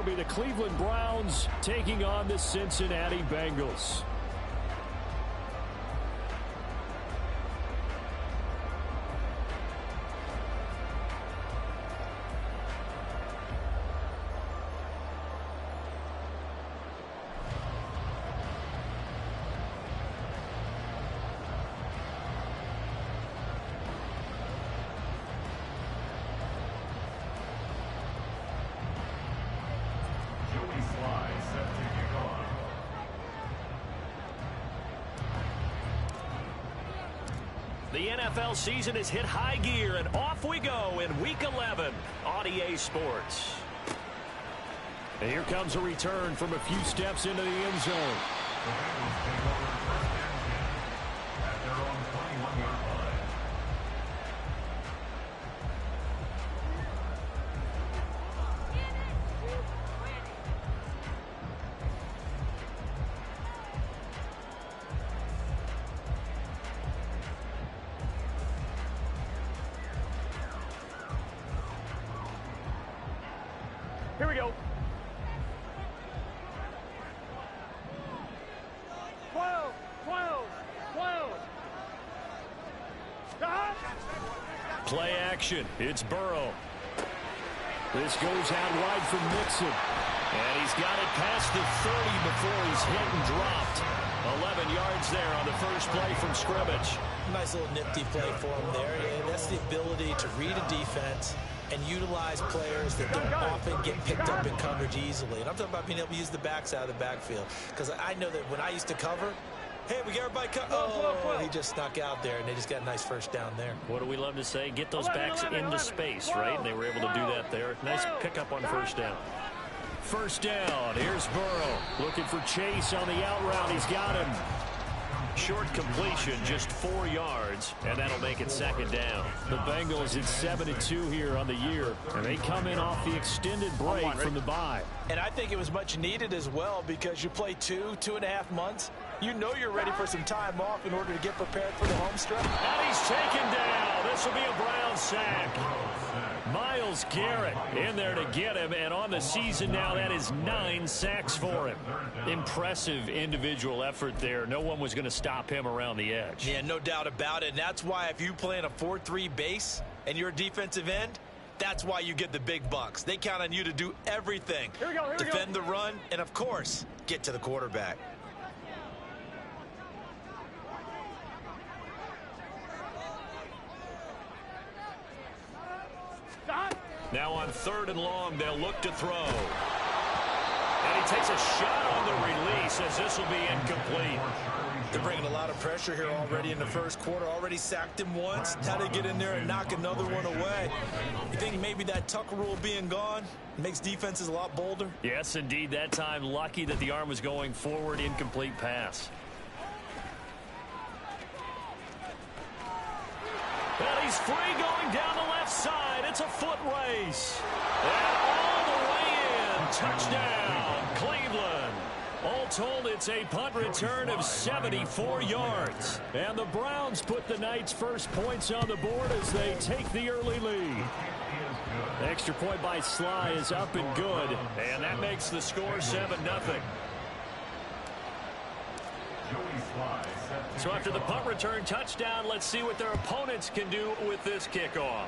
It'll be the Cleveland Browns taking on the Cincinnati Bengals. The NFL season has hit high gear, and off we go in Week 11 on EA Sports. And here comes a return from a few steps into the end zone. The Bengals take over first and 10 at their own 21-yard line. Here we go. 12, 12, 12. Play action. It's Burrow. This goes out wide for Mixon. And he's got it past the 30 before he's hit and dropped. 11 yards there on the first play from scrimmage. Nice little nifty play for him there. And that's the ability to read a defense and utilize players that don't often get picked up in coverage easily. And I'm talking about being able to use the backs out of the backfield. Because I know that when I used to cover, hey, we got everybody he just snuck out there, and they just got a nice first down there. What do we love to say? Get those backs into space, right? And they were able to do that there. Nice pickup on first down. First down. Here's Burrow. Looking for Chase on the out route. He's got him. Short completion, just 4 yards, and that'll make it second down. The Bengals at 7-2 here on the year, and they come in off the extended break from the bye. And I think it was much needed as well, because you play 2.5 months. You know you're ready for some time off in order to get prepared for the home stretch. And he's taken down. This will be a Brown sack. Myles Garrett in there to get him, and on the season now, that is 9 sacks for him. Impressive individual effort there. No one was going to stop him around the edge. Yeah, no doubt about it. And that's why if you play in a 4-3 base and you're a defensive end, that's why you get the big bucks. They count on you to do everything. Defend the run, and of course, get to the quarterback. Now on 3rd and long, they'll look to throw. And he takes a shot on the release as this will be incomplete. They're bringing a lot of pressure here already in the first quarter. Already sacked him once. How to get in there and knock another one away. You think maybe that Tucker rule being gone makes defenses a lot bolder? Yes, indeed. That time, lucky that the arm was going forward. Incomplete pass. Well, he's free going down the left side. It's a foot race. And all the way in. Touchdown, Cleveland. All told, it's a punt return of 74 yards. And the Browns put the night's first points on the board as they take the early lead. Extra point by Sly is up and good. And that makes the score 7-0. So after the punt return touchdown, let's see what their opponents can do with this kickoff.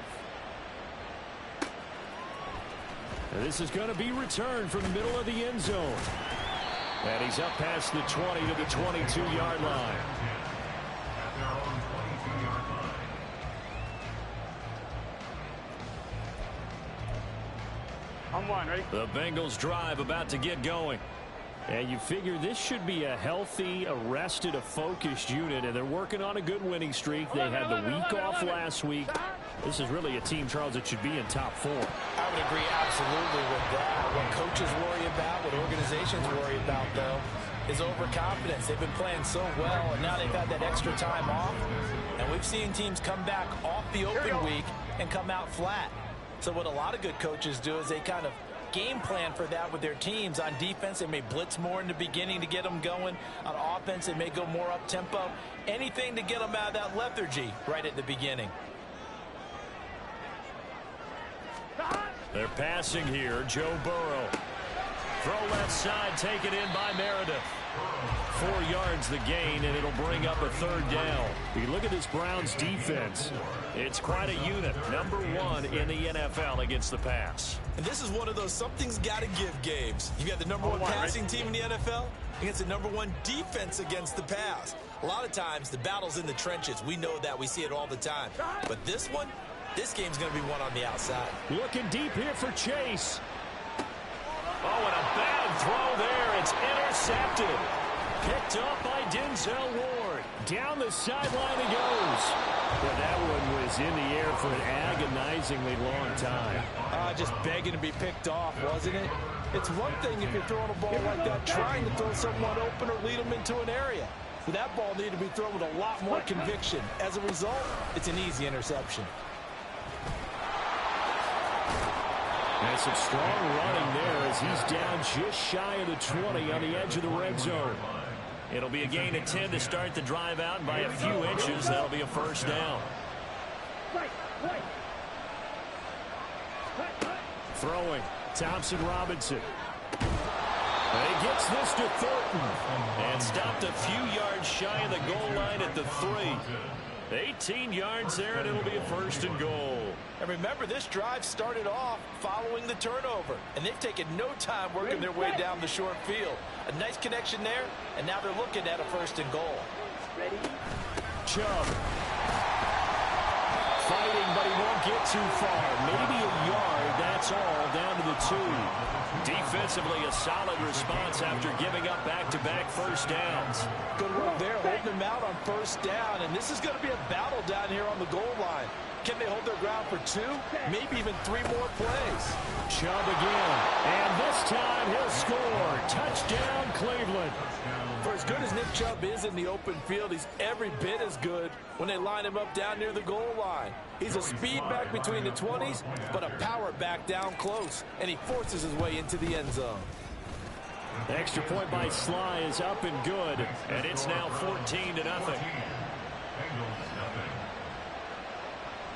And this is going to be returned from the middle of the end zone. And he's up past the 20 to the 22-yard line. I'm one, ready? The Bengals drive about to get going. And you figure this should be a healthy, a rested, a focused unit, and they're working on a good winning streak. They had the week off last week. This is really a team, Charles, that should be in top 4. I would agree absolutely with that. What coaches worry about, what organizations worry about, though, is overconfidence. They've been playing so well, and now they've had that extra time off. And we've seen teams come back off the open week and come out flat. So what a lot of good coaches do is they kind of game plan for that with their teams. On defense, they may blitz more in the beginning to get them going. On offense, they may go more up-tempo. Anything to get them out of that lethargy right at the beginning. They're passing here. Joe Burrow. Throw left side, taken in by Meredith. 4 yards the gain, and it'll bring up a third down. You look at this Browns defense. It's quite a unit. Number 1 in the NFL against the pass. And this is one of those something's got to give games. You got the number 1 passing team in the NFL against the number 1 defense against the pass. A lot of times, the battle's in the trenches. We know that. We see it all the time. But this game's going to be won on the outside. Looking deep here for Chase. Oh, and a bad throw there. It's intercepted. Picked up by Denzel Ward. Down the sideline he goes. Well, that one was in the air for an agonizingly long time. Just begging to be picked off, wasn't it? It's one thing if you're throwing a ball like that, trying to throw someone open or lead them into an area. But that ball needed to be thrown with a lot more conviction. As a result, it's an easy interception. And some strong running there as he's down just shy of the 20 on the edge of the red zone. It'll be a gain of 10 to start the drive out, and by a few inches, that'll be a first down. Throwing, Thompson Robinson. And he gets this to Thornton. And stopped a few yards shy of the goal line at the 3. 18 yards there, and it'll be a first and goal. And remember, this drive started off following the turnover, and they've taken no time working their way down the short field. A nice connection there, and now they're looking at a first and goal. Chubb. Fighting, but he won't get too far. Maybe a yard, that's all, down to the 2. Defensively, a solid response after giving up back-to-back first downs. Good work there, holding them out on first down, and this is going to be a battle down here on the goal line. Can they hold their ground for 2, maybe even 3 more plays? Chubb again, and this time he'll score. Touchdown, Cleveland. For as good as Nick Chubb is in the open field, he's every bit as good when they line him up down near the goal line. He's a speed back between the 20s, but a power back down close, and he forces his way into the end zone. The extra point by Sly is up and good, and it's now 14-0. Bengals nothing.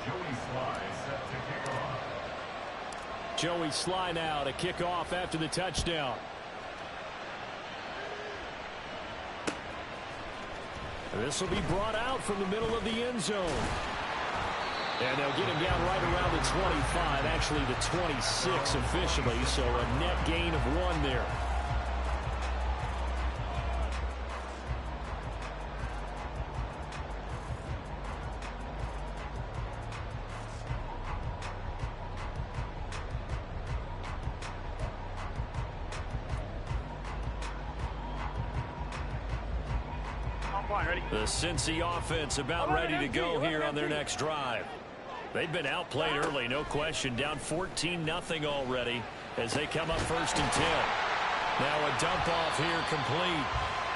Joey Sly set to kick off. Joey Sly now to kick off after the touchdown. This will be brought out from the middle of the end zone. And they'll get him down right around the 25, actually the 26 officially, so a net gain of 1 there. The Cincy offense about ready to go here on their next drive. They've been outplayed early, no question. Down 14-0 already as they come up first and 10. Now a dump off here complete.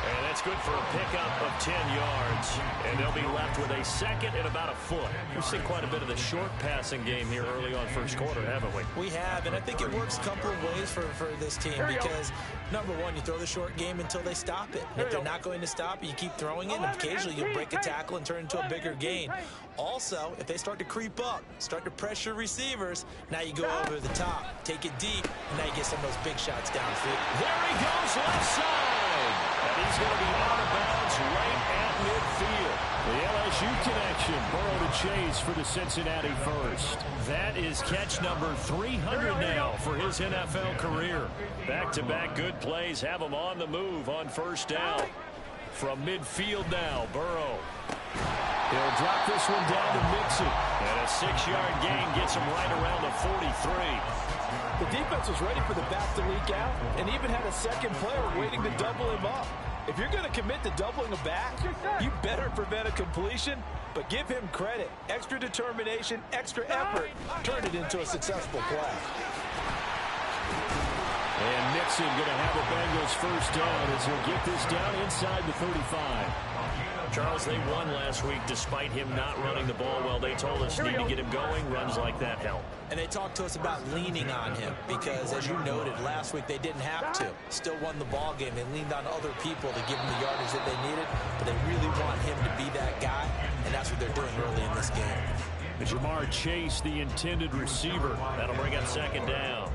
And that's good for a pickup of 10 yards. And they'll be left with a second and about a foot. We've seen quite a bit of the short passing game here early on first quarter, haven't we? We have, and I think it works a couple of ways for this team because, number one, you throw the short game until they stop it. And if they're not going to stop it, you keep throwing it, and occasionally you break a tackle and turn it into a bigger gain. Also, if they start to creep up, start to pressure receivers, now you go over the top, take it deep, and now you get some of those big shots downfield. There he goes left side. And he's going to be out of bounds right at midfield. The LSU connection, Burrow to Chase for the Cincinnati first. That is catch number 300 now for his NFL career. Back-to-back good plays have him on the move on first down. From midfield now, Burrow. He'll drop this one down to Mixon. And a 6-yard gain gets him right around the 43. The defense was ready for the back to leak out and even had a second player waiting to double him up. If you're going to commit to doubling a back, you better prevent a completion, but give him credit. Extra determination, extra effort, turn it into a successful play. And Mixon going to have the Bengals first down as he'll get this down inside the 35. Charles, they won last week despite him not running the ball well. They told us need to get him going. Runs like that help. And they talked to us about leaning on him because, as you noted, last week they didn't have to. Still won the ball game. They leaned on other people to give them the yardage that they needed, but they really want him to be that guy, and that's what they're doing early in this game. Jamar Chase, the intended receiver. That'll bring up second down.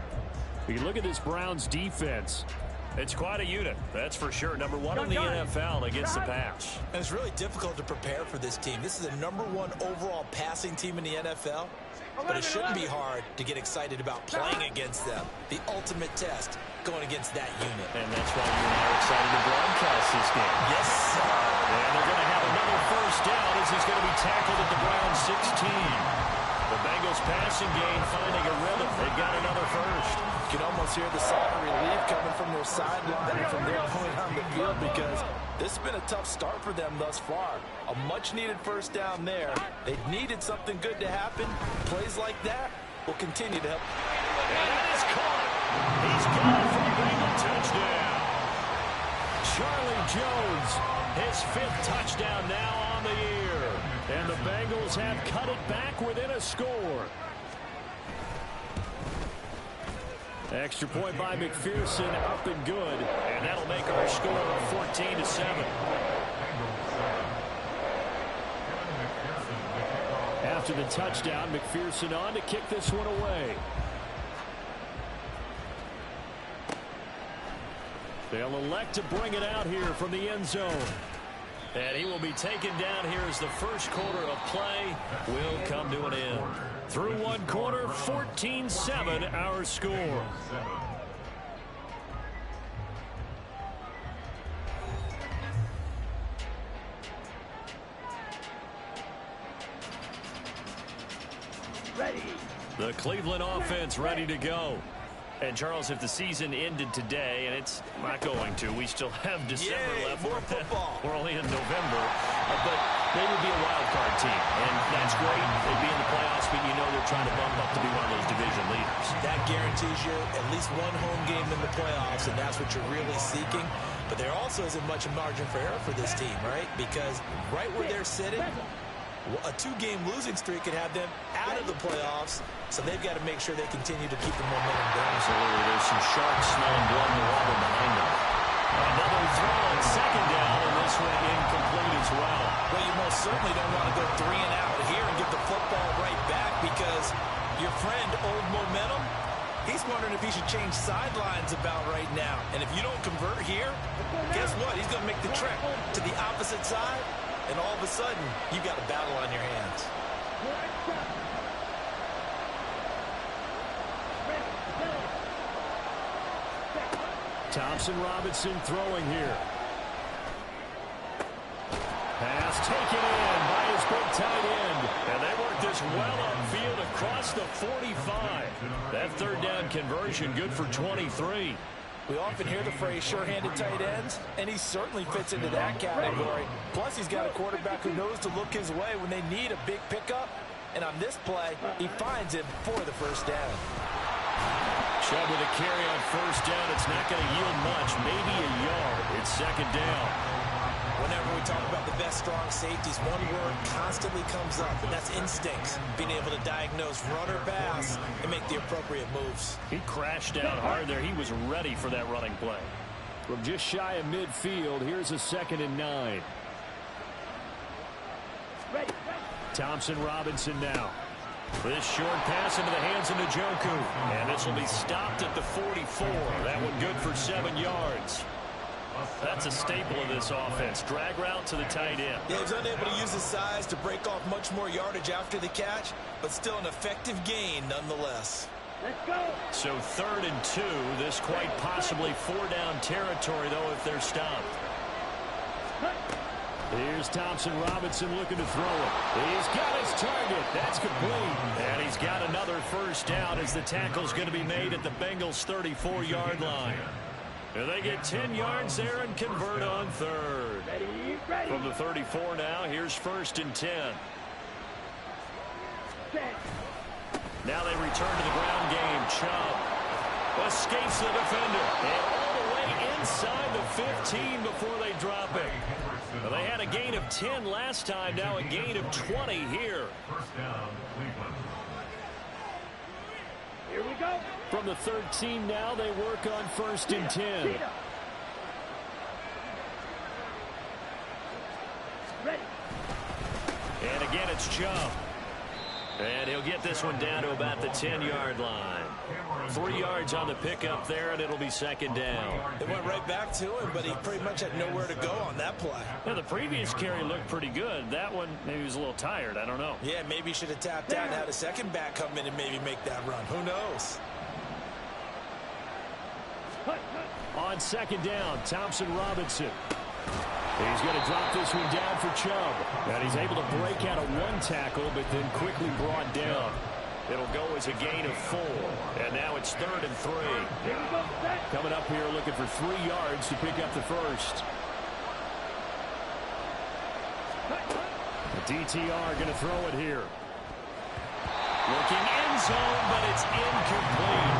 You look at this Browns defense. It's quite a unit, that's for sure. Number one in the NFL against the pass. And it's really difficult to prepare for this team. This is the #1 overall passing team in the NFL. But it shouldn't be hard to get excited about playing against them. The ultimate test going against that unit. And that's why you and I are excited to broadcast this game. Yes, sir. And they're going to have another first down as he's going to be tackled at the Browns 16. The Bengals passing game finding a rhythm. They've got another first. You can almost hear the sigh of relief coming from their sideline and from their point on the field because this has been a tough start for them thus far. A much-needed first down there. They needed something good to happen. Plays like that will continue to help. And that is caught. He's got it for a Bengal touchdown. Charlie Jones, his 5th touchdown now on the year. And the Bengals have cut it back within a score. Extra point by McPherson, up and good. And that'll make our score 14-7. After the touchdown, McPherson on to kick this one away. They'll elect to bring it out here from the end zone. And he will be taken down here as the first quarter of play will come to an end. Through one quarter, 14-7 our score. Ready. The Cleveland offense ready to go. And, Charles, if the season ended today, and it's not going to, we still have December left. More football. We're only in November. But they would be a wild card team. And that's great. They'd be in the playoffs, but you know they're trying to bump up to be one of those division leaders. That guarantees you at least one home game in the playoffs, and that's what you're really seeking. But there also isn't much margin for error for this team, right? Because right where they're sitting, a 2-game losing streak could have them out of the playoffs, so they've got to make sure they continue to keep the momentum going. Absolutely. There's some sharks smelling blood in the water behind them. Another throw on second down, and this one incomplete as well. Well, you most certainly don't want to go 3 and out here and get the football right back because your friend, Old Momentum, he's wondering if he should change sidelines about right now. And if you don't convert here, guess what? He's going to make the trek to the opposite side. And all of a sudden, you've got a battle on your hands. Thompson Robinson throwing here. Pass taken in by his big tight end. And they work this well upfield across the 45. That third down conversion good for 23. We often hear the phrase sure-handed tight ends, and he certainly fits into that category. Plus, he's got a quarterback who knows to look his way when they need a big pickup. And on this play, he finds him for the first down. Chubb with a carry on first down. It's not going to yield much, maybe a yard. It's second down. Whenever we talk about the best strong safeties, one word constantly comes up, and that's instincts. Being able to diagnose run or pass and make the appropriate moves. He crashed down hard there. He was ready for that running play. From just shy of midfield, here's a 2nd and 9. Ready. Thompson Robinson now. This short pass into the hands of Njoku. And this will be stopped at the 44. That one good for 7 yards. That's a staple of this offense. Drag route to the tight end. Yeah, he's unable to use his size to break off much more yardage after the catch, but still an effective gain nonetheless. Let's go. So 3rd and 2. This quite possibly 4-down territory, though, if they're stopped. Here's Thompson Robinson looking to throw it. He's got his target. That's complete. And he's got another first down as the tackle's going to be made at the Bengals' 34-yard line. And they get 10 yards there and convert on 3rd. Ready. From the 34 now, here's 1st and 10. Now they return to the ground game. Chubb escapes the defender. And all the way inside the 15 before they drop it. Well, they had a gain of 10 last time. Now a gain of 20 here. First down, Cleveland. Here we go. From the 13 now, they work on 1st and 10. Ready. And again, it's Chubb. And he'll get this one down to about the 10-yard line. 3 yards on the pickup there, and it'll be second down. It went right back to him, but he pretty much had nowhere to go on that play. Yeah, the previous carry looked pretty good. That one, maybe he was a little tired. I don't know. Yeah, maybe he should have tapped out and had a second back come in and maybe make that run. Who knows? On second down, Thompson Robinson. He's going to drop this one down for Chubb. And he's able to break out of one tackle, but then quickly brought down. It'll go as a gain of 4. And now it's 3rd and 3. Coming up here looking for 3 yards to pick up the first. The DTR going to throw it here. Looking end zone, but it's incomplete.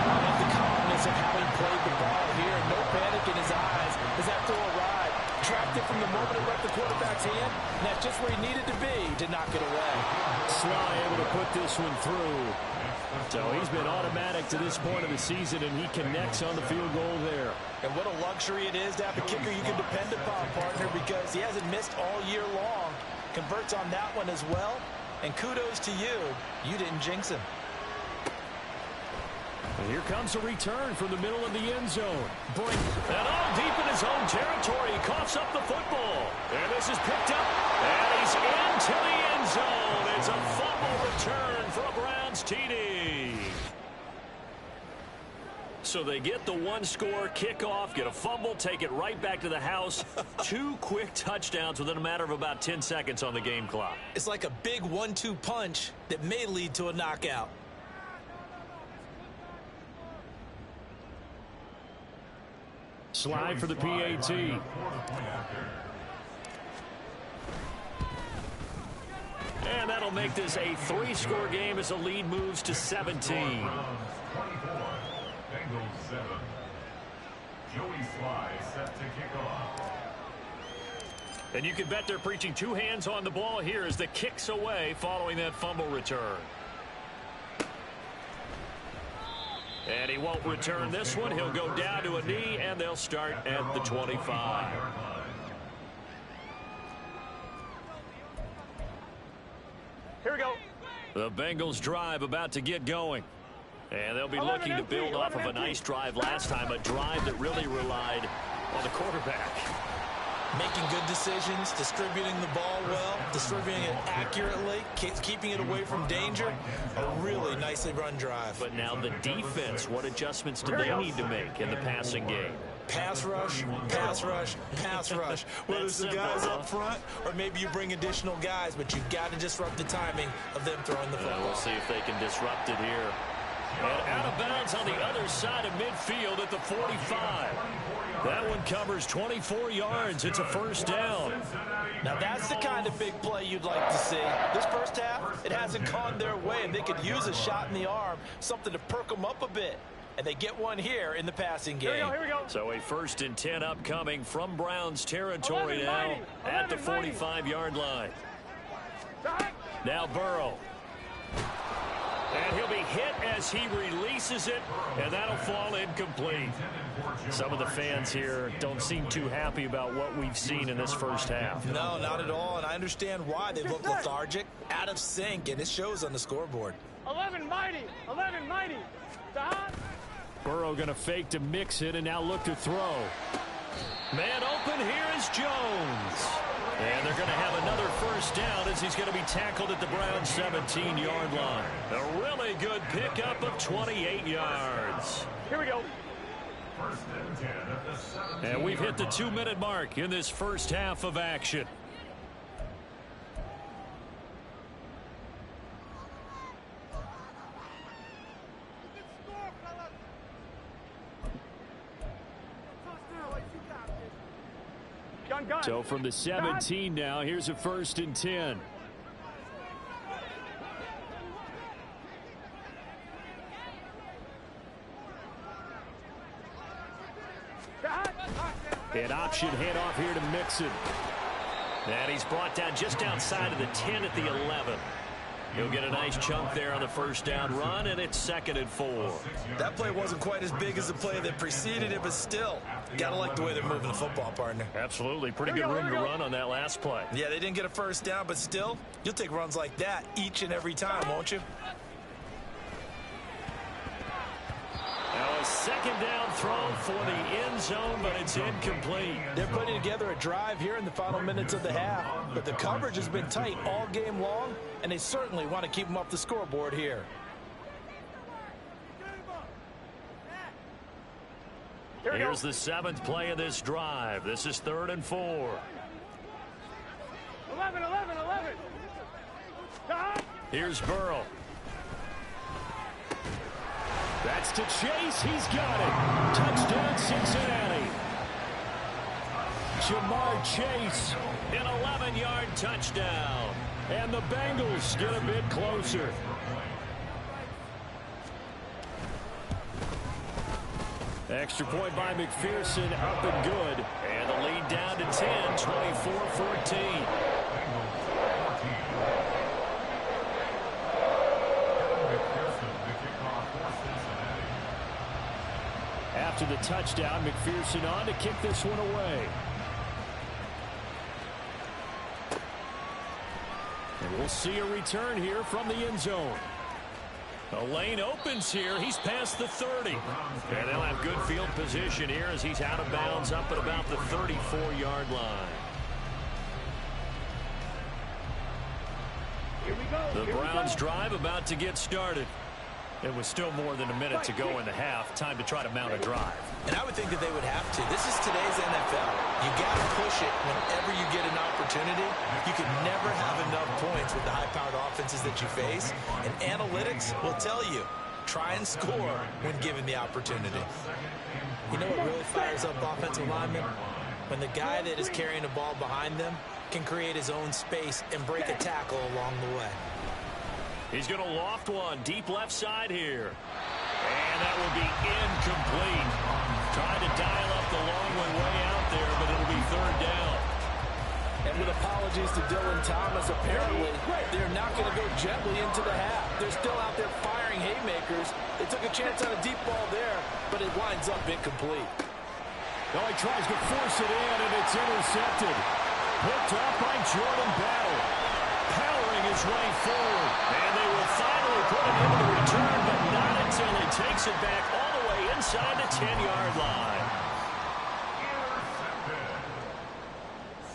I love the confidence of having played the ball here. No panic in his eyes as that throw arrived. Trapped it from the moment it left the quarterback's hand, and that's just where he needed to be to knock it away. Sly able to put this one through. So he's been automatic to this point of the season, and he connects on the field goal there. And what a luxury it is to have a kicker you can depend upon, partner, because he hasn't missed all year long. Converts on that one as well. And kudos to you. You didn't jinx him. And here comes a return from the middle of the end zone. And all deep in his own territory. He coughs up the football. And this is picked up. And he's into the end zone. It's a fumble return for a Browns TD. So they get the one-score kickoff, get a fumble, take it right back to the house. 2 quick touchdowns within a matter of about 10 seconds on the game clock. It's like a big 1-2 punch that may lead to a knockout. Slide for the PAT. And that'll make this a 3-score game as the lead moves to 17. Bengals 7. Joey Sly set to kick off. And you can bet they're preaching 2 hands on the ball here as the kicks away following that fumble return. And he won't return this one. He'll go down to a knee, and they'll start at the 25. Here we go. The Bengals drive about to get going. And they'll be looking to build off of a nice drive last time, a drive that really relied on the quarterback. Making good decisions, distributing the ball well, distributing it accurately, keeping it away from danger. A really nicely run drive. But now the defense, what adjustments do they need to make in the passing game? Pass rush, pass rush, pass rush. Whether it's the guys up front or maybe you bring additional guys, but you've got to disrupt the timing of them throwing the football. We'll see if they can disrupt it here. And out of bounds on the other side of midfield at the 45. That one covers 24 yards. It's a first down. Now that's the kind of big play you'd like to see. This first half, it hasn't gone their way, and they could use a shot in the arm, something to perk them up a bit. And they get one here in the passing game. Here we go. So a 1st and 10 upcoming from Browns territory now at the 45-yard line. Now Burrow. And he'll be hit as he releases it, and that'll fall incomplete. Some of the fans here don't seem too happy about what we've seen in this first half. No, not at all, and I understand why. They look lethargic, out of sync, and it shows on the scoreboard. 11 mighty. Burrow going to fake to mix it and now look to throw. Man open, here is Jones. And they're going to have another first down as he's going to be tackled at the Browns' 17-yard line. A really good pickup of 28 yards. Here we go. First and 10 at the 17. And we've hit the 2-minute mark in this first half of action. So from the 17 now, here's a 1st and 10. An option handoff here to Mixon. And he's brought down just outside of the 10 at the 11. He'll get a nice chunk there on the first down run, and it's 2nd and 4. That play wasn't quite as big as the play that preceded it, but still, gotta like the way they're moving the football, partner. Absolutely. Pretty good room to run on that last play. Yeah, they didn't get a first down, but still, you'll take runs like that each and every time, won't you? Now a 2nd down throw for the end zone, but it's incomplete. They're putting together a drive here in the final minutes of the half, but the coverage has been tight all game long, and they certainly want to keep them off the scoreboard here. Here's the 7th play of this drive. This is 3rd and 4. 11. Here's Burrow. That's to Chase. He's got it. Touchdown, Cincinnati. Jamar Chase, an 11-yard touchdown. And the Bengals get a bit closer. Extra point by McPherson, up and good. And the lead down to 10, 24-14. After the touchdown, McPherson on to kick this one away. And we'll see a return here from the end zone. The lane opens here. He's past the 30. And they'll have good field position here as he's out of bounds up at about the 34-yard line. The Browns drive about to get started. It was still more than a minute to go in the half. Time to try to mount a drive. And I would think that they would have to. This is today's NFL. You got to push it whenever you get an opportunity. You can never have enough points with the high-powered offenses that you face. And analytics will tell you, try and score when given the opportunity. You know what really fires up offensive linemen? When the guy that is carrying the ball behind them can create his own space and break a tackle along the way. He's going to loft one deep left side here. And that will be incomplete. Trying to dial up the long one way out there, but it'll be 3rd down. And with apologies to Dylan Thomas, apparently they're not going to go gently into the half. They're still out there firing haymakers. They took a chance on a deep ball there, but it winds up incomplete. Now he tries to force it in, and it's intercepted. Picked up by Jordan Battle. Powering his way forward. And they will finally put him into the return, but not until he takes it back all the way inside the 10-yard line. Intercepted.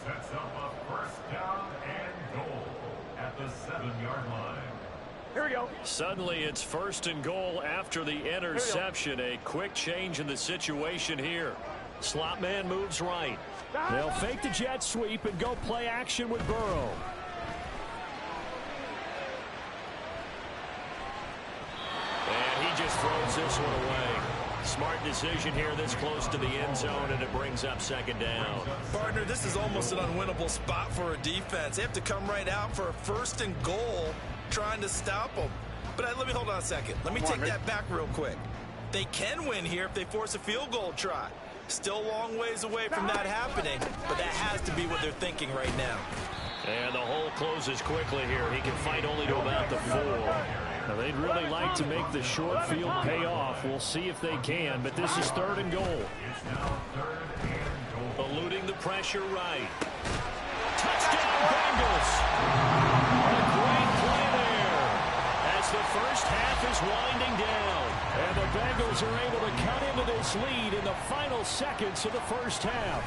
Sets up a first down and goal at the 7-yard line. Here we go. Suddenly it's 1st and goal after the interception. A quick change in the situation here. Slot man moves right. They'll fake the jet sweep and go play action with Burrow. And he just throws this one away. Smart decision here this close to the end zone, and it brings up 2nd down. Partner, this is almost an unwinnable spot for a defense. They have to come right out for a 1st and goal trying to stop them. But let me hold on a second. Let me take that back real quick. They can win here if they force a field goal try. Still a long ways away from that happening, but that has to be what they're thinking right now. And the hole closes quickly here. He can fight only to about the 4. Now, they'd really like to make the short field pay off. We'll see if they can, but this is 3rd and goal. Eluding the pressure right. Touchdown, Bengals! A great play there as the first half is winding down. And the Bengals are able to cut into this lead in the final seconds of the first half.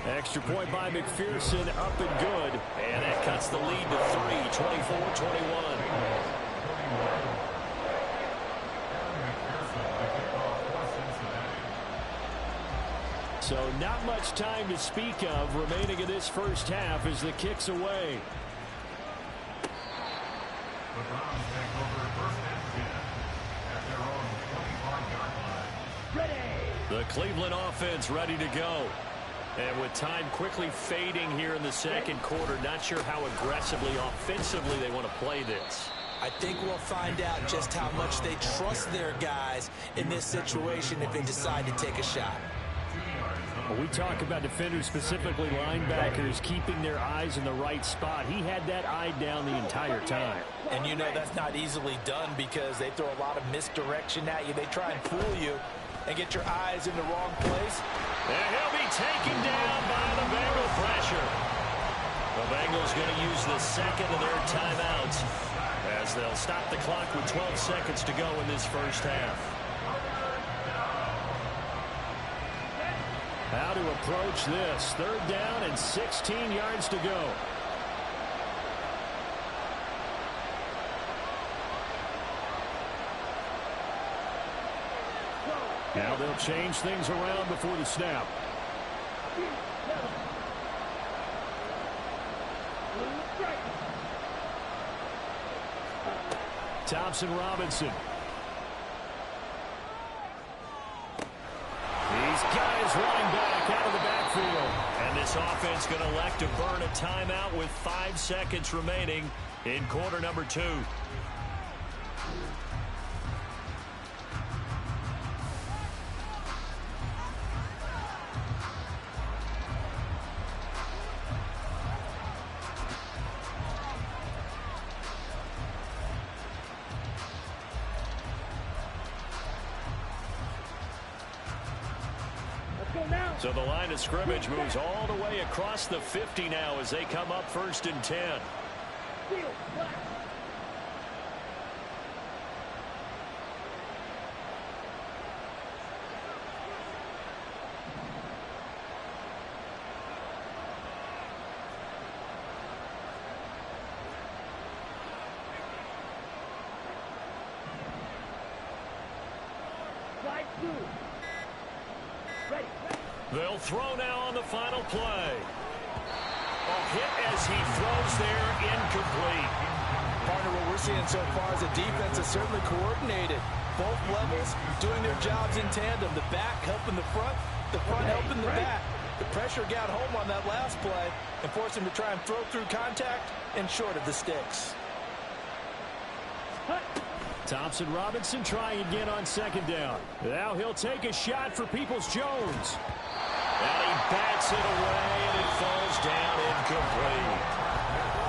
Extra point by McPherson, up and good. And that cuts the lead to 3, 24-21. So not much time to speak of remaining in this first half as the kick's away. The Browns take over 1st and 10 at their own 25-yard line. The Cleveland offense ready to go. And with time quickly fading here in the second quarter, not sure how aggressively, offensively they want to play this. I think we'll find out just how much they trust their guys in this situation if they decide to take a shot. 2 yards Well, we talk about defenders, specifically linebackers, keeping their eyes in the right spot. He had that eye down the entire time. And you know that's not easily done because they throw a lot of misdirection at you. They try and fool you and get your eyes in the wrong place. And he'll be taken down by the Bengal pressure. The Bengals going to use the second of their timeouts as they'll stop the clock with 12 seconds to go in this first half. How to approach this. 3rd down and 16 yards to go. Now they'll change things around before the snap. Thompson Robinson. He's got his running back out of the backfield. And this offense going to elect to burn a timeout with 5 seconds remaining in quarter number 2. So the line of scrimmage moves all the way across the 50 now as they come up 1st and 10. They'll throw now on the final play. Hit as he throws there, incomplete. Partner, what we're seeing so far is the defense is certainly coordinated. Both levels doing their jobs in tandem. The back helping the front helping the back. The pressure got home on that last play and forced him to try and throw through contact and short of the sticks. Thompson Robinson trying again on 2nd down. Now he'll take a shot for Peoples-Jones. And he bats it away, and it falls down incomplete.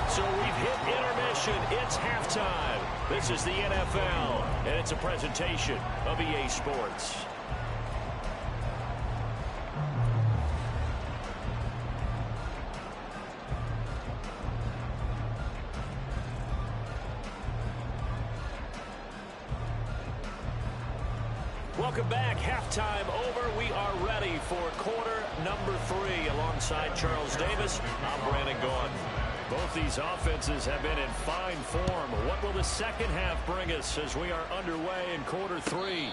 So we've hit intermission. It's halftime. This is the NFL, and it's a presentation of EA Sports. Welcome back. Halftime over. We are ready for quarter number 3. Alongside Charles Davis, I'm Brandon Gaughan. Both these offenses have been in fine form. What will the second half bring us as we are underway in quarter 3?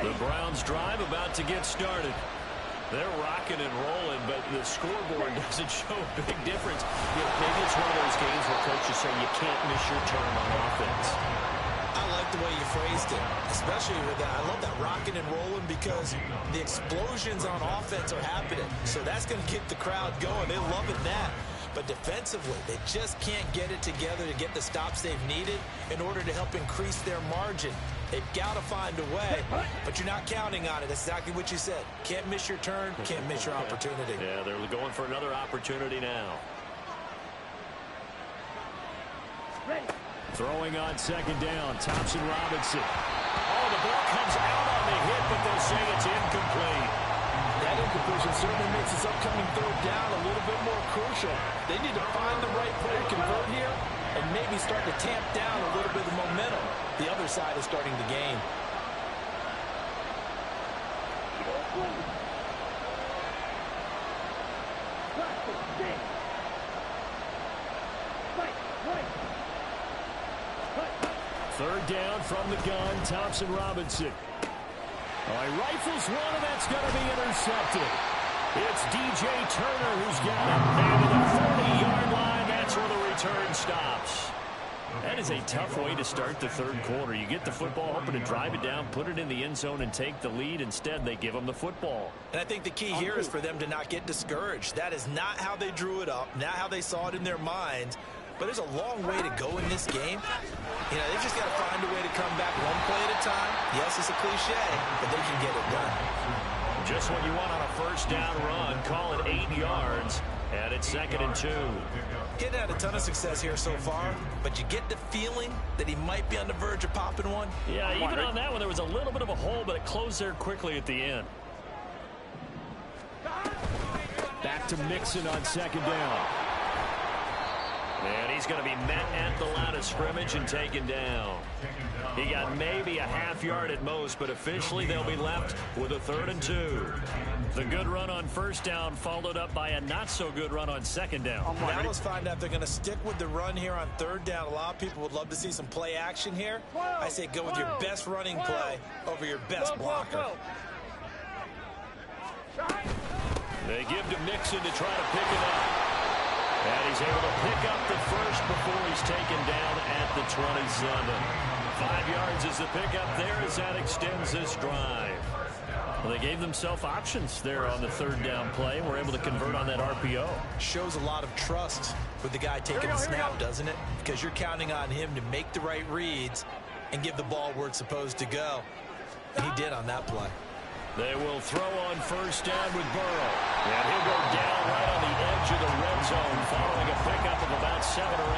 The Browns drive about to get started. They're rocking and rolling, but the scoreboard doesn't show a big difference. Maybe it's one of those games where coaches say you can't miss your turn on offense. I like the way you phrased it, especially with that. I love that rocking and rolling because the explosions on offense are happening. So that's going to get the crowd going. They're loving that. But defensively, they just can't get it together to get the stops they've needed in order to help increase their margin. They've got to find a way, but you're not counting on it. That's exactly what you said. Can't miss your turn, can't miss your opportunity. Yeah, they're going for another opportunity now. Throwing on 2nd down, Thompson Robinson. Oh, the ball comes out on the hit, but they'll say it's incomplete. That incompletion certainly makes this upcoming 3rd down a little bit more crucial. They need to find the right play to convert here and maybe start to tamp down a little bit of momentum. The other side is starting to gain. Third down from the gun, Thompson Robinson. He rifles one, and that's going to be intercepted. It's DJ Turner who's got it. And to the 40-yard line, that's where the return stops. That is a tough way to start the 3rd quarter. You get the football, hoping to drive it down, put it in the end zone, and take the lead. Instead, they give them the football. And I think the key here is for them to not get discouraged. That is not how they drew it up, not how they saw it in their minds. but there's a long way to go in this game. You know, they've just got to find a way to come back one play at a time. Yes, it's a cliche, but they can get it done. Just what you want on a first down run. Call it 8 yards, and it's 2nd and 2. Getting had a ton of success here so far, but you get the feeling that he might be on the verge of popping one. Yeah, even on that one, there was a little bit of a hole, but it closed there quickly at the end. Back to Mixon on 2nd down. And he's going to be met at the line of scrimmage and taken down. He got maybe a half yard at most, but officially they'll be left with a 3rd and 2. The good run on first down followed up by a not-so-good run on 2nd down. Now let's find out if they're going to stick with the run here on 3rd down. A lot of people would love to see some play action here. I say go with your best running play over your best blocker. They give to Mixon to try to pick it up. And he's able to pick up the first before he's taken down at the 27. 5 yards is the pickup there as that extends this drive. Well, they gave themselves options there on the 3rd down play and were able to convert on that RPO. Shows a lot of trust with the guy taking the snap, doesn't it? Because you're counting on him to make the right reads and give the ball where it's supposed to go. And he did on that play. They will throw on first down with Burrow. And he'll go down right on the edge of the red zone following a pickup of about 7 or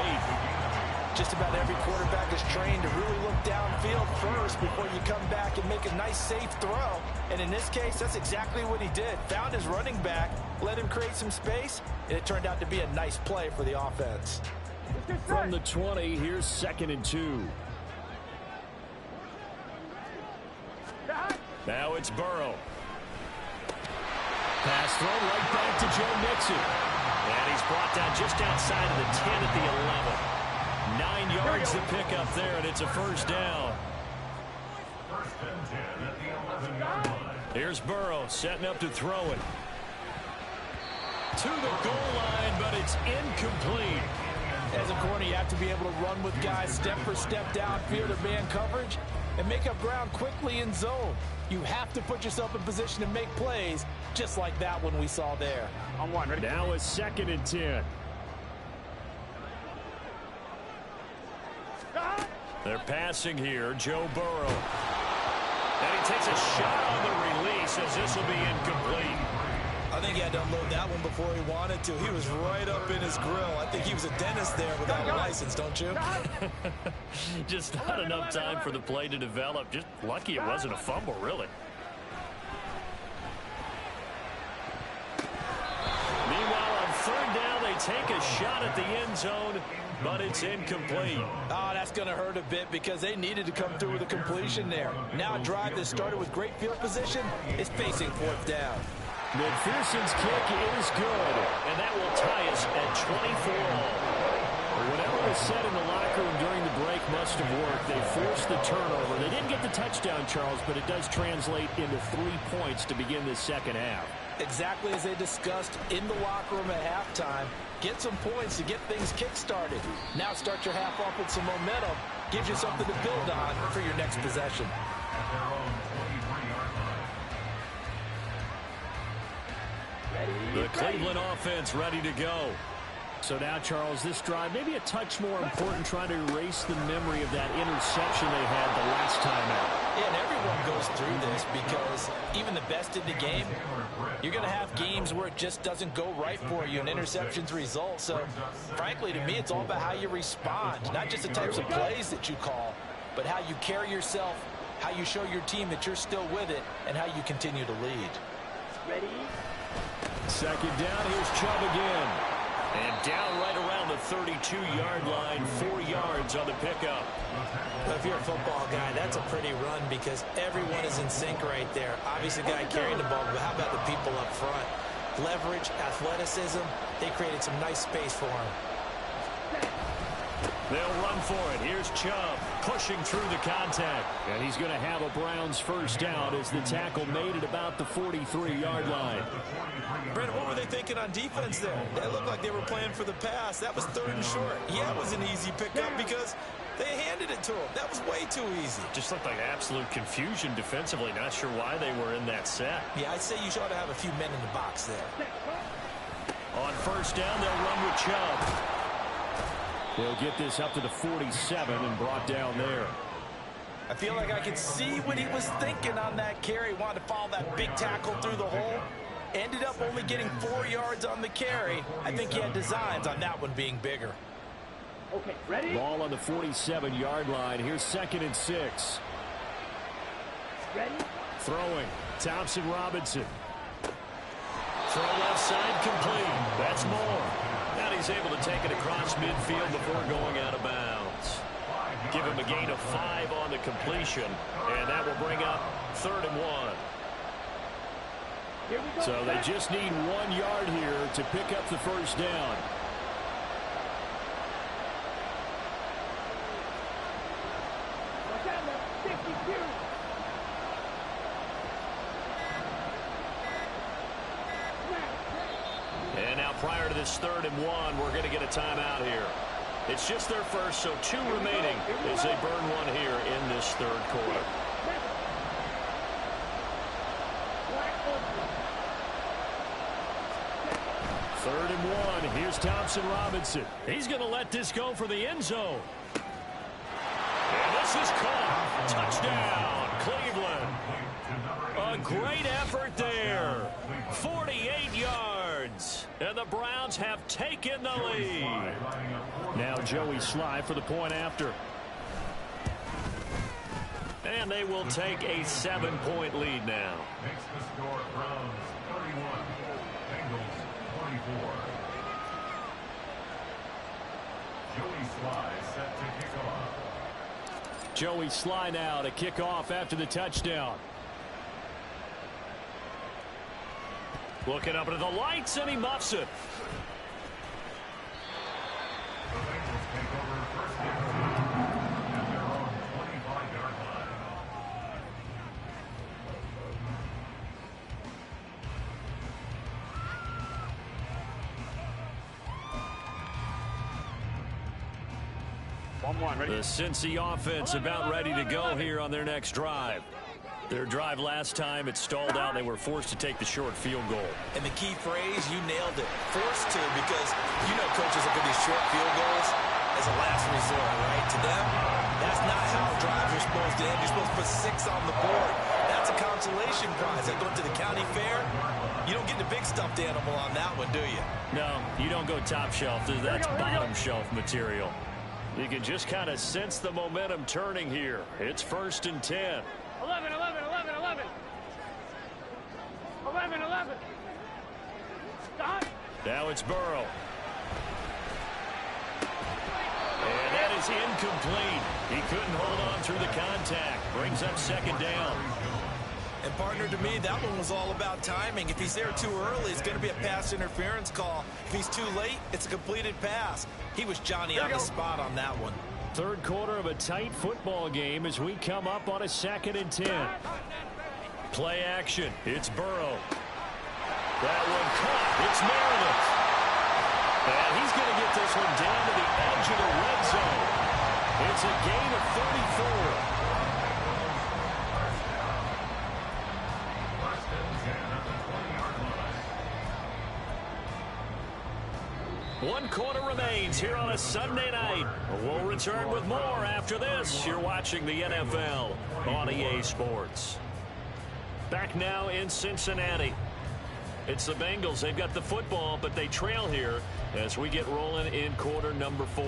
8. Just about every quarterback is trained to really look downfield first before you come back and make a nice, safe throw. And in this case, that's exactly what he did. Found his running back, let him create some space, and it turned out to be a nice play for the offense. From the 20, here's 2nd and 2. Now it's Burrow. Pass throw right back to Joe Mixon. And he's brought down just outside of the 10 at the 11. 9 yards to pick up there, and it's a first down. First and 10 at the 11-yard line. Here's Burrow setting up to throw it. To the goal line, but it's incomplete. As a corner, you have to be able to run with guys step for step downfield or man coverage and make up ground quickly in zone. You have to put yourself in position to make plays, just like that one we saw there. On 1, ready? Now it's 2nd and 10. They're passing here, Joe Burrow. And he takes a shot on the release as this will be incomplete. I think he had to unload that one before he wanted to. He was right up in his grill. I think he was a dentist there without a license, don't you? Just not enough time for the play to develop. Just lucky it wasn't a fumble, really. Meanwhile, on 3rd down, they take a shot at the end zone, but it's incomplete. Oh, that's going to hurt a bit because they needed to come through with a completion there. Now a drive that started with great field position is facing 4th down. McPherson's kick is good, and that will tie us at 24-all. Whatever was said in the locker room during the break must have worked. They forced the turnover. They didn't get the touchdown, Charles, but it does translate into 3 points to begin this second half. Exactly as they discussed in the locker room at halftime. Get some points to get things kick-started. Now start your half off with some momentum. Gives you something to build on for your next possession. At their own 23-yard line. The Cleveland offense ready to go. So now, Charles, this drive maybe a touch more important, trying to erase the memory of that interception they had the last time out. Yeah, and everyone goes through this because even the best in the game, you're going to have games where it just doesn't go right for you and interceptions result. So, frankly, to me, it's all about how you respond, not just the types of plays that you call, but how you carry yourself, how you show your team that you're still with it, and how you continue to lead. Ready? 2nd down, here's Chubb again. And down right around the 32-yard line, 4 yards on the pickup. Well, if you're a football guy, that's a pretty run because everyone is in sync right there. Obviously, the guy carrying the ball, but how about the people up front? Leverage, athleticism, they created some nice space for him. They'll run for it. Here's Chubb pushing through the contact. And he's going to have a Browns first down as the tackle made at about the 43-yard line. Brandon, what were they thinking on defense there? They looked like they were playing for the pass. That was 3rd and short. Yeah, it was an easy pickup because they handed it to him. That was way too easy. Just looked like absolute confusion defensively. Not sure why they were in that set. Yeah, I'd say you ought to have a few men in the box there. On first down, they'll run with Chubb. They'll get this up to the 47 and brought down there. I feel like I could see what he was thinking on that carry. Wanted to follow that big tackle through the hole. Ended up only getting 4 yards on the carry. I think he had designs on that one being bigger. Okay, ready? Ball on the 47-yard line. Here's 2nd and 6. Ready? Throwing. Thompson Robinson. Throw left side complete. That's Moore. Now he's able to take it across midfield before going out of bounds. Give him a gain of 5 on the completion, and that will bring up 3rd and 1. So they just need 1 yard here to pick up the first down. And now prior to this 3rd and 1, we're going to get a timeout here. It's just their first, so 2 remaining as they burn 1 here in this 3rd quarter. Third and 1. Here's Thompson Robinson. He's going to let this go for the end zone. And this is caught. Touchdown, Cleveland. A great effort there. 48 yards. And the Browns have taken the lead. Now Joey Sly for the point after. And they will take a 7-point lead now. Makes the score Browns 31, Bengals 24. Joey Sly set to kick off. Joey Sly now to kick off after the touchdown. Looking up into the lights, and he muffs it. The Bengals take over first and 10 at their own 25-yard line. The Cincy offense about ready to go here on their next drive. Their drive last time, it stalled out. They were forced to take the short field goal. And the key phrase, you nailed it. Forced to, because you know coaches look at these short field goals as a last resort, right? To them, that's not how drives are supposed to end. You're supposed to put 6 on the board. That's a consolation prize. Like going to the county fair, you don't get the big stuffed animal on that one, do you? No, you don't go top shelf. That's bottom shelf material. You can just kind of sense the momentum turning here. It's 1st and 10. 11, 11, 11, 11. 11, 11. Stop. Now it's Burrow. And that is incomplete. He couldn't hold on through the contact. Brings up 2nd down. And partner, to me, that one was all about timing. If he's there too early, it's going to be a pass interference call. If he's too late, it's a completed pass. He was Johnny on the spot on that one. 3rd quarter of a tight football game as we come up on a 2nd and 10. Play action. It's Burrow. That one caught. It's Meredith. And he's going to get this one down to the edge of the red zone. It's a gain of 34. First and 10 at the 20-yard line. 1 quarter remains here on a Sunday night. We'll return with more after this. You're watching the NFL on EA Sports. Back now in Cincinnati. It's the Bengals. They've got the football, but they trail here as we get rolling in quarter number 4.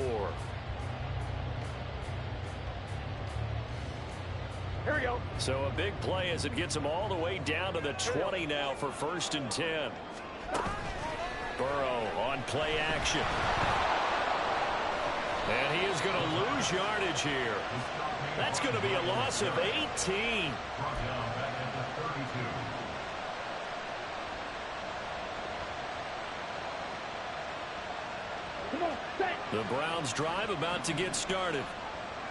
Here we go. So a big play as it gets them all the way down to the 20 now for 1st and 10. Burrow on play action. And he is going to lose yardage here. That's going to be a loss of 18. Brought down back at the 32. Come on, set. The Browns drive about to get started.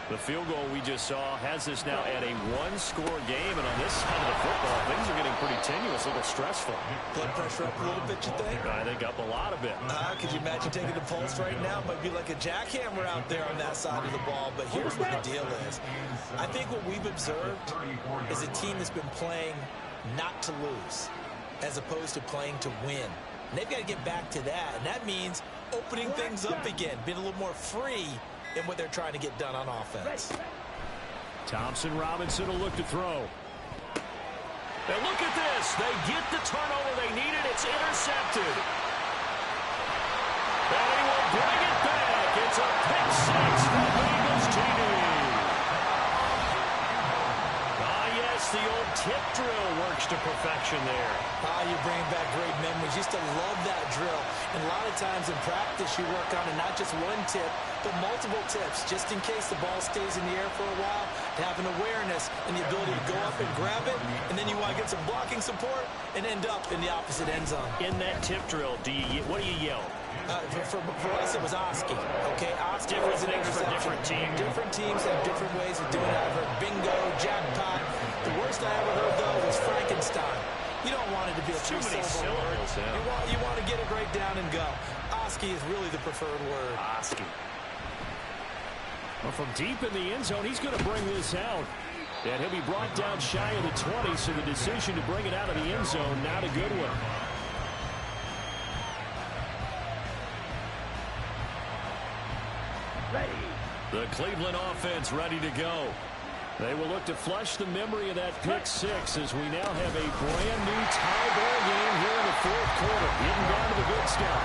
The field goal we just saw has us now at a 1-score game, and on this side of the football, things are getting pretty tenuous, a little stressful. Blood pressure up a little bit, you think? I think up a lot of it. Could you imagine taking the pulse right now? Might be like a jackhammer out there on that side of the ball, but here's what the deal is. I think what we've observed is a team that's been playing not to lose as opposed to playing to win. And they've got to get back to that, and that means opening things up again, being a little more free in what they're trying to get done on offense. Thompson Robinson will look to throw. And look at this. They get the turnover they needed. It's intercepted. And he will bring it back. It's a pick six for Bengals TD. Yes, the old tip drill works to perfection there. You bring back great memories. Used to love that drill. And a lot of times in practice, you work on it, not just one tip, but multiple tips, just in case the ball stays in the air for a while, to have an awareness and the ability to go up and grab it, and then you want to get some blocking support and end up in the opposite end zone. In that tip drill, what do you yell? For us, it was Oski. Okay, Oski was an things for interception. different teams. Different teams have different ways of doing it. I've heard bingo, jackpot. The worst I ever heard, though, was Frankenstein. You don't want it to be a too many syllables. Yeah. You want to get it right down and go. Oski is really the preferred word. Oski. Well, from deep in the end zone, he's going to bring this out. And he'll be brought down shy of the 20, so the decision to bring it out of the end zone, not a good one. The Cleveland offense ready to go. They will look to flush the memory of that pick six as we now have a brand new tie ball game here in the fourth quarter. Getting down to the good stuff.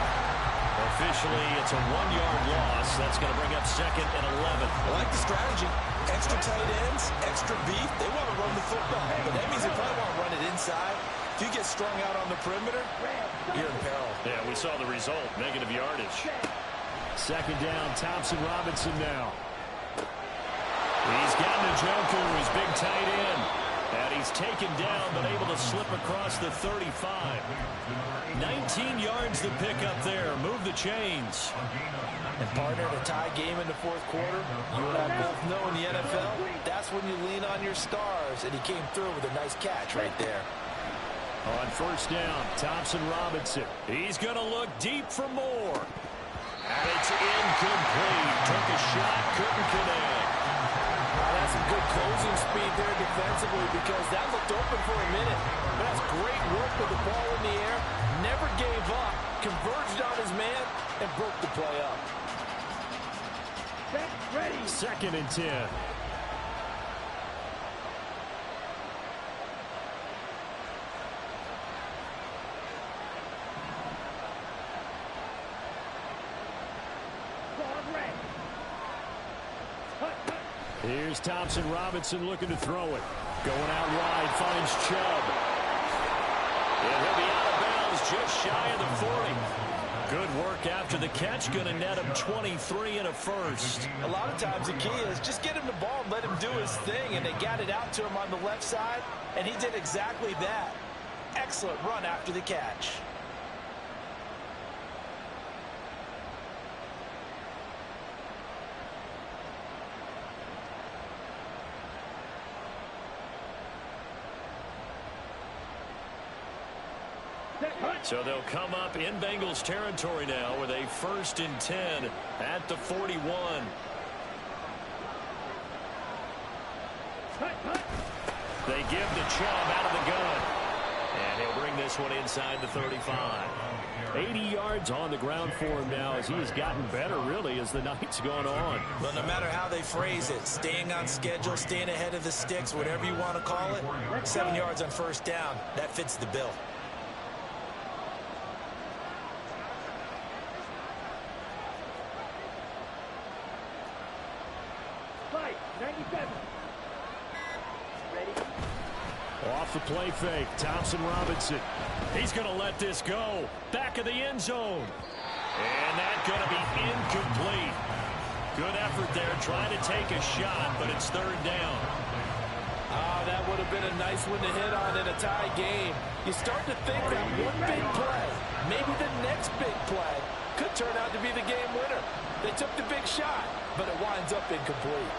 Officially, it's a 1-yard loss. That's going to bring up second and 11. I like the strategy. Extra tight ends, extra beef. They want to run the football, but that means they probably want to run it inside. If you get strung out on the perimeter, you're in peril. Yeah, we saw the result. Negative yardage. Second down, Thompson Robinson now. He's got Njoku, his big tight end. And he's taken down, but able to slip across the 35. 19 yards to pick up there. Move the chains. And partner, in a tie game in the fourth quarter, you and I both know in the NFL, that's when you lean on your stars. And he came through with a nice catch right there. On first down, Thompson Robinson. He's going to look deep for more. And it's incomplete. Took a shot, couldn't connect. That's some good closing speed there defensively because that looked open for a minute. But that's great work with the ball in the air. Never gave up. Converged on his man and broke the play up. Ready. Second and 10. Here's Thompson Robinson looking to throw it. Going out wide, finds Chubb. And he'll be out of bounds just shy of the 40. Good work after the catch. Going to net him 23 and a first. A lot of times the key is just get him the ball and let him do his thing. And they got it out to him on the left side. And he did exactly that. Excellent run after the catch. So they'll come up in Bengals territory now with a 1st and 10 at the 41. They give the Chubb out of the gun. And he'll bring this one inside the 35. 80 yards on the ground for him now as he has gotten better, really, as the night's gone on. Well, no matter how they phrase it, staying on schedule, staying ahead of the sticks, whatever you want to call it, 7 yards on first down, that fits the bill. Off the play fake, Thompson Robinson. He's going to let this go. Back of the end zone. And that's going to be incomplete. Good effort there, trying to take a shot, but it's third down. That would have been a nice one to hit on in a tie game. You start to think that one big play, maybe the next big play, could turn out to be the game winner. They took the big shot, but it winds up incomplete.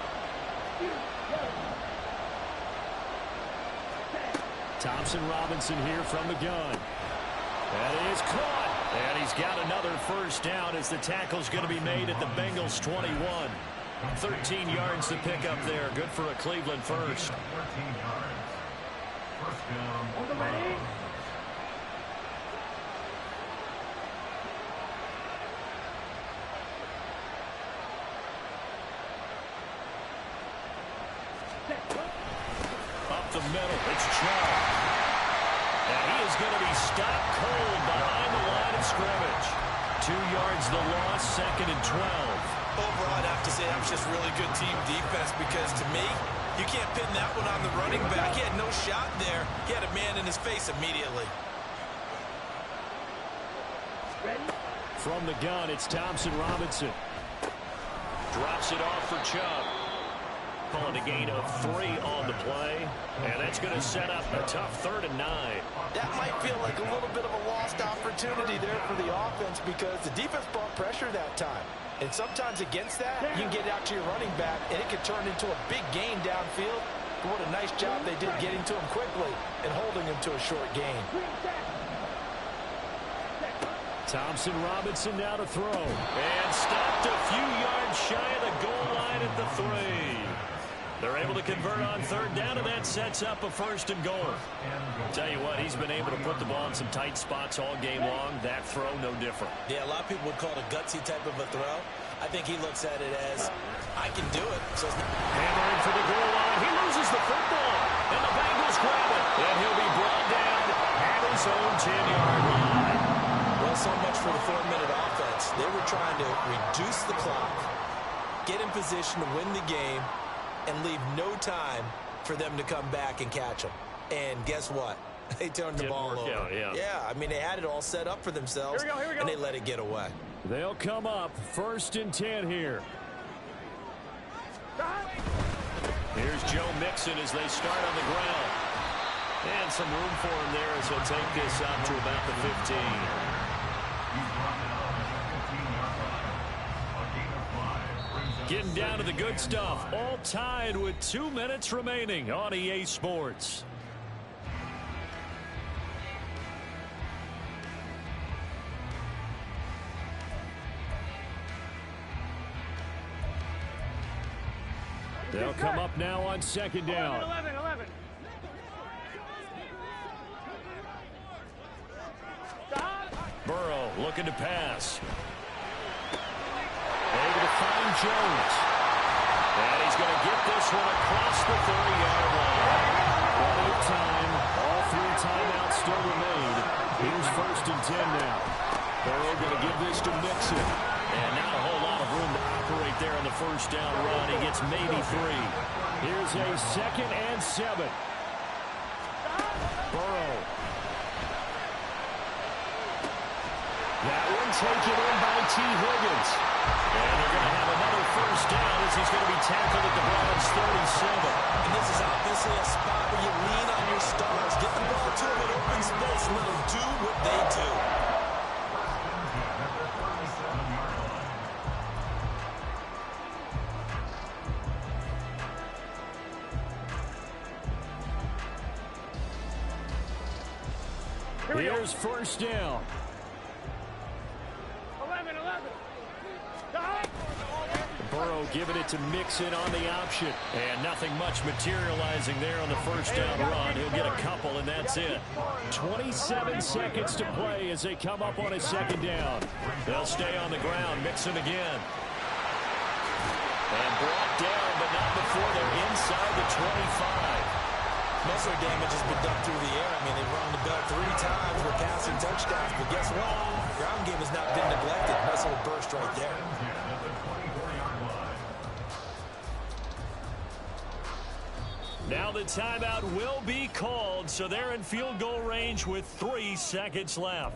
Thompson Robinson here from the gun. That is caught. And he's got another first down as the tackle's going to be made at the Bengals 21. 13 yards to pick up there. Good for a Cleveland first. 13 yards. First down. middle. It's Chubb. And he is going to be stopped cold behind the line of scrimmage. 2 yards the loss, 2nd and 12. Overall, I'd have to say that was just really good team defense because to me, you can't pin that one on the running back. He had no shot there. He had a man in his face immediately. From the gun, it's Thompson Robinson. Drops it off for Chubb. Calling a gain of 3 on the play. And that's going to set up a tough 3rd and 9. That might feel like a little bit of a lost opportunity there for the offense because the defense brought pressure that time. And sometimes against that, you can get out to your running back, and it can turn into a big gain downfield. But what a nice job they did getting to him quickly and holding him to a short gain. Thompson Robinson now to throw. And stopped a few yards shy of the goal line at the 3. They're able to convert on 3rd down, and that sets up a 1st and goal. Tell you what, he's been able to put the ball in some tight spots all game long. That throw, no different. Yeah, a lot of people would call it a gutsy type of a throw. I think he looks at it as, I can do it. So hammering for the goal line. He loses the football, and the Bengals grab it. And he'll be brought down at his own 10-yard line. Well, so much for the 4-minute offense. They were trying to reduce the clock, get in position to win the game, and leave no time for them to come back and catch them. And guess what? They turned the ball over. Out, yeah, I mean, they had it all set up for themselves, Here we go. and they let it get away. They'll come up 1st and 10 here. Here's Joe Mixon as they start on the ground. And some room for him there as he'll take this up to about the 15. Getting down to the good stuff. All tied with 2 minutes remaining on EA Sports. They'll come up now on 2nd down. 11. Burrow looking to pass. Able to find Jones. And he's going to get this one across the 30-yard line. Plenty of time. All 3 timeouts still remain. Here's 1st and 10 now. Burrow going to give this to Mixon. And not a whole lot of room to operate there on the 1st down run. He gets maybe 3. Here's a 2nd and 7. Burrow. That one taken in by T. Higgins. And they're going to have another 1st down as he's going to be tackled at the Browns' 37. And this is obviously a spot where you lean on your stars. Get the ball to them in open space and let them do what they do. Here's 1st down. 11. Burrow giving it to Mixon on the option. And nothing much materializing there on the 1st down run. He'll get a couple, and that's it. 27 seconds to play as they come up on a 2nd down. They'll stay on the ground. Mixon again. And brought down, but not before they're inside the 25. Most of their damage has been done through the air. I mean, they've run the bell 3 times with passing touchdowns. But guess what? Ground game has not been neglected. Nice little burst right there. Now the timeout will be called, so they're in field goal range with 3 seconds left.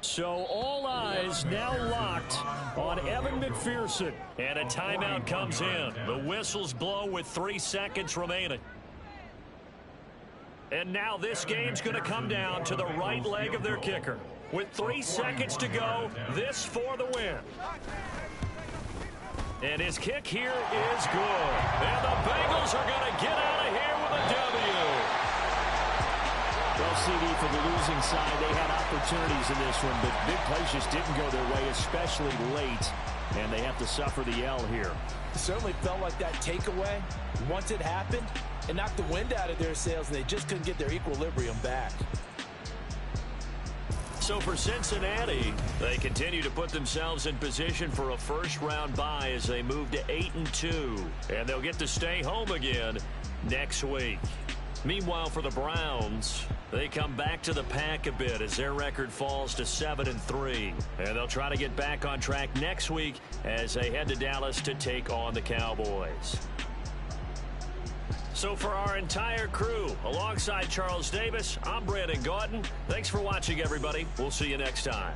So all eyes now locked on Evan McPherson. And a timeout comes in. The whistles blow with 3 seconds remaining. And now this game's going to come down to the right leg of their kicker. With 3 seconds to go, this for the win. And his kick here is good. And the Bengals are going to get out of here with a W. Well, CD, for the losing side, they had opportunities in this one, but big plays just didn't go their way, especially late, and they have to suffer the L here. It certainly felt like that takeaway, once it happened, it knocked the wind out of their sails, and they just couldn't get their equilibrium back. So for Cincinnati, they continue to put themselves in position for a first-round bye as they move to 8-2. And they'll get to stay home again next week. Meanwhile, for the Browns, they come back to the pack a bit as their record falls to 7-3. And they'll try to get back on track next week as they head to Dallas to take on the Cowboys. So for our entire crew, alongside Charles Davis, I'm Brandon Gaudin. Thanks for watching, everybody. We'll see you next time.